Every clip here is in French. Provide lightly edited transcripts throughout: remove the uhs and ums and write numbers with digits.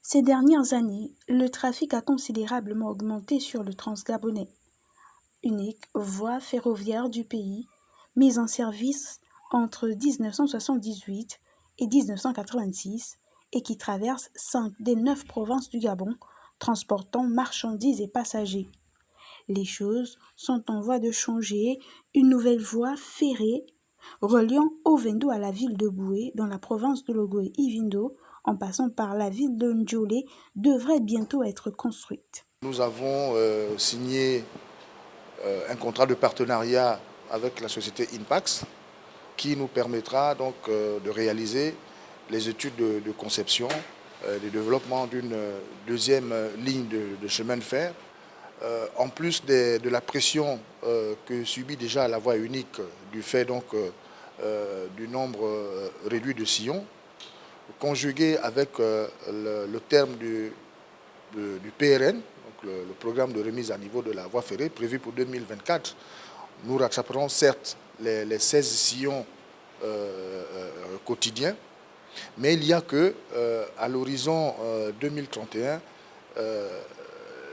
Ces dernières années, le trafic a considérablement augmenté sur le Transgabonais, unique voie ferroviaire du pays, mise en service entre 1978 et 1986 et qui traverse 5 des 9 provinces du Gabon, transportant marchandises et passagers. Les choses sont en voie de changer. Une nouvelle voie ferrée reliant Ovendo à la ville de Boué, dans la province de Logoé-Ivindo, en passant par la ville de Ndjolé, devrait bientôt être construite. Nous avons signé un contrat de partenariat avec la société Inpax qui nous permettra donc de réaliser les études de conception, de développement d'une deuxième ligne de chemin de fer. En plus de la pression que subit déjà la voie unique du fait donc du nombre réduit de sillons, conjugué avec le terme du PRN, donc le programme de remise à niveau de la voie ferrée prévu pour 2024, nous rattraperons certes les 16 sillons quotidiens, mais il y a que à l'horizon 2031,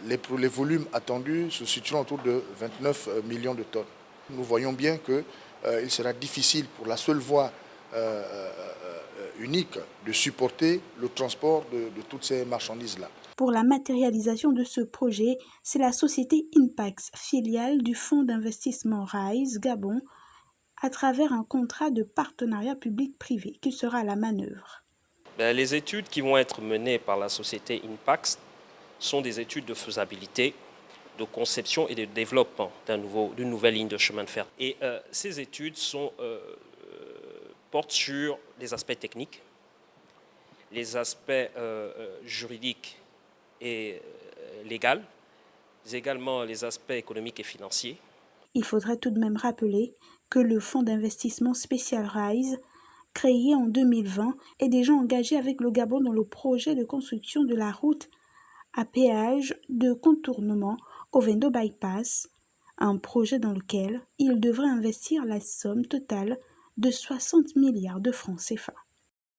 les volumes attendus se situeront autour de 29 millions de tonnes. Nous voyons bien qu'il sera difficile pour la seule voie unique de supporter le transport de toutes ces marchandises-là. Pour la matérialisation de ce projet, c'est la société Inpax, filiale du fonds d'investissement RISE Gabon, à travers un contrat de partenariat public-privé qui sera à la manœuvre. Les études qui vont être menées par la société Inpax sont des études de faisabilité, de conception et de développement d'une nouvelle ligne de chemin de fer. Et ces études portent sur les aspects techniques, les aspects juridiques et légaux, mais également les aspects économiques et financiers. Il faudrait tout de même rappeler que le fonds d'investissement spécial RISE, créé en 2020, est déjà engagé avec le Gabon dans le projet de construction de la route à péage de contournement Ovendo Bypass, un projet dans lequel il devrait investir la somme totale de 60 milliards de francs CFA.